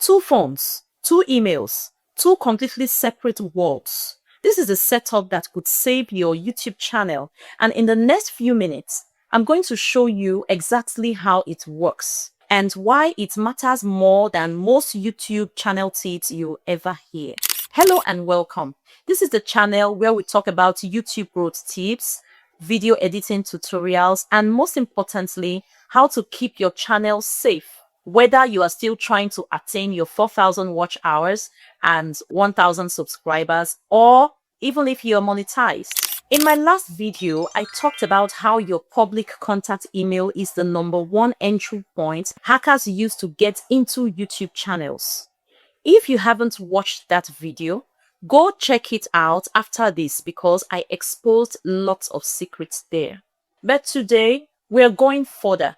Two phones, two emails, two completely separate worlds. This is a setup that could save your YouTube channel, and in the next few minutes, I'm going to show you exactly how it works and why it matters more than most YouTube channel tips you'll ever hear. Hello and welcome. This is the channel where we talk about YouTube growth tips, video editing tutorials, and most importantly, how to keep your channel safe. Whether you are still trying to attain your 4,000 watch hours and 1,000 subscribers, or even if you're monetized. In my last video, I talked about how your public contact email is the #1 entry point hackers use to get into YouTube channels. If you haven't watched that video, go check it out after this because I exposed lots of secrets there. But today, we're going further.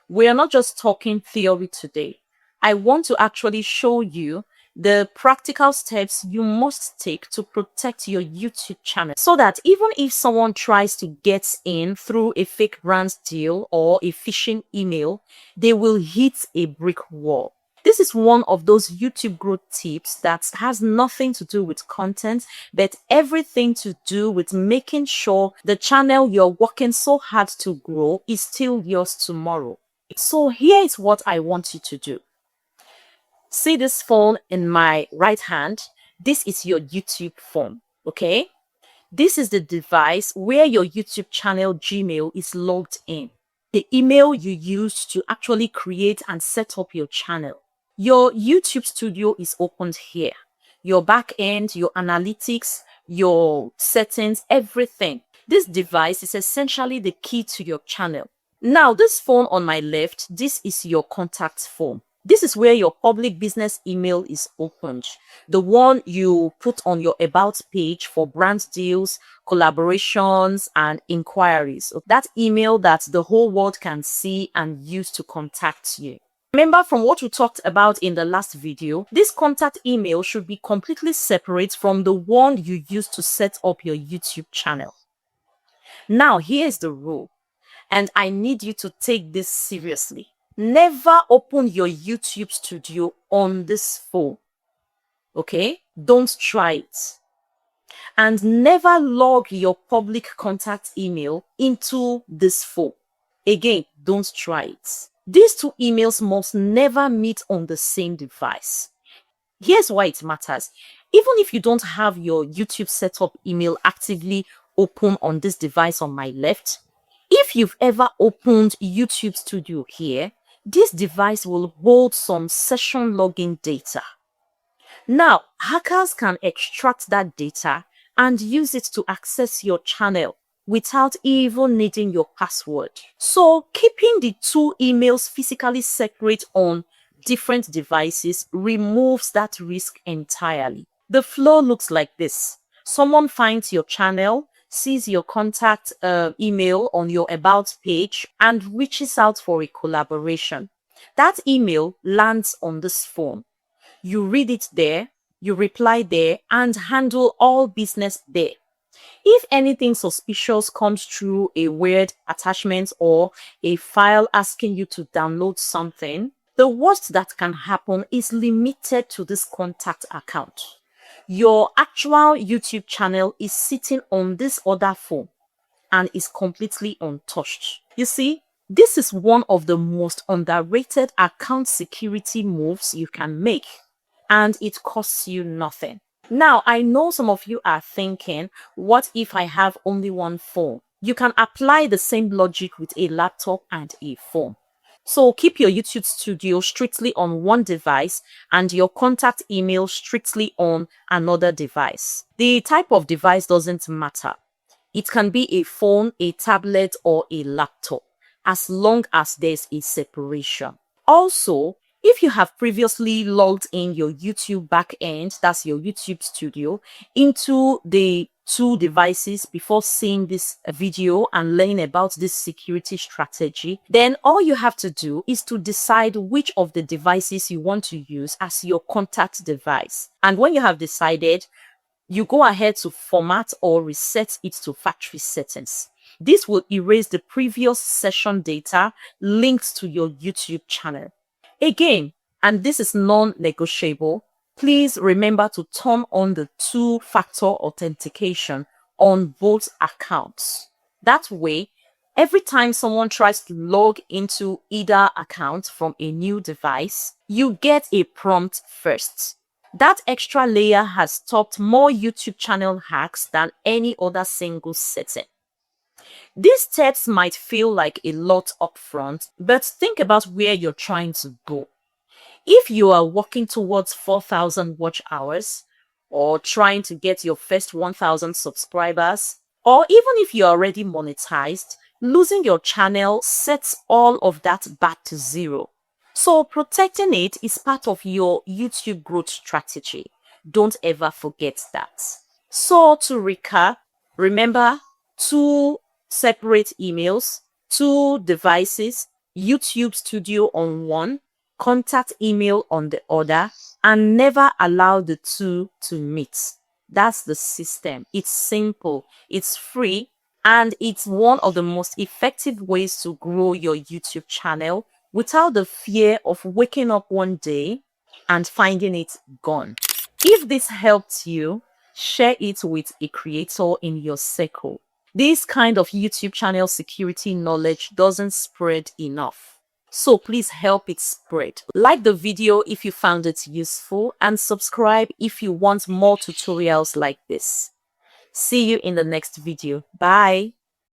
We are not just talking theory today. I want to actually show you the practical steps you must take to protect your YouTube channel so that even if someone tries to get in through a fake brand deal or a phishing email, they will hit a brick wall. This is one of those YouTube growth tips that has nothing to do with content, but everything to do with making sure the channel you're working so hard to grow is still yours tomorrow. So here is what I want you to do. See this phone in my right hand? This is your YouTube phone, okay? This is the device where your YouTube channel Gmail is logged in. The email you use to actually create and set up your channel. Your YouTube studio is opened here. Your backend, your analytics, your settings, everything. This device is essentially the key to your channel. Now, this phone on my left, this is your contact form. This is where your public business email is opened. The one you put on your about page for brand deals, collaborations, and inquiries. That email that the whole world can see and use to contact you. Remember from what we talked about in the last video, this contact email should be completely separate from the one you use to set up your YouTube channel. Now, here's the rule. And I need you to take this seriously. Never open your YouTube studio on this phone. Okay? Don't try it. And never log your public contact email into this phone. Again, don't try it. These two emails must never meet on the same device. Here's why it matters. Even if you don't have your YouTube setup email actively open on this device on my left, if you've ever opened YouTube Studio here, this device will hold some session login data. Now, hackers can extract that data and use it to access your channel without even needing your password. So, keeping the two emails physically separate on different devices removes that risk entirely. The flow looks like this. Someone finds your channel, sees your contact email on your about page and reaches out for a collaboration. That email lands on this phone. You read it there, you reply there, and handle all business there. If anything suspicious comes through a weird attachment or a file asking you to download something, the worst that can happen is limited to this contact account. Your actual YouTube channel is sitting on this other phone and is completely untouched. You see, this is one of the most underrated account security moves you can make, and it costs you nothing. Now, I know some of you are thinking, what if I have only one phone? You can apply the same logic with a laptop and a phone. So keep your YouTube studio strictly on one device and your contact email strictly on another device. The type of device doesn't matter. It can be a phone, a tablet, or a laptop, as long as there's a separation. Also, if you have previously logged in your YouTube backend, that's your YouTube studio, into the two devices before seeing this video and learning about this security strategy, then all you have to do is to decide which of the devices you want to use as your contact device. And when you have decided, you go ahead to format or reset it to factory settings. This will erase the previous session data linked to your YouTube channel. Again, and this is non-negotiable, please remember to turn on the two-factor authentication on both accounts. That way, every time someone tries to log into either account from a new device, you get a prompt first. That extra layer has stopped more YouTube channel hacks than any other single setting. These steps might feel like a lot upfront, but think about where you're trying to go. If you are working towards 4,000 watch hours, or trying to get your first 1,000 subscribers, or even if you're already monetized, losing your channel sets all of that back to zero. So protecting it is part of your YouTube growth strategy. Don't ever forget that. So to recap, remember, two separate emails, two devices, YouTube Studio on one, contact email on the other, and never allow the two to meet. That's the system. It's simple, it's free, and it's one of the most effective ways to grow your YouTube channel without the fear of waking up one day and finding it gone. If this helped you, share it with a creator in your circle. This kind of YouTube channel security knowledge doesn't spread enough. So please help it spread. Like the video if you found it useful, and subscribe if you want more tutorials like this. See you in the next video. Bye.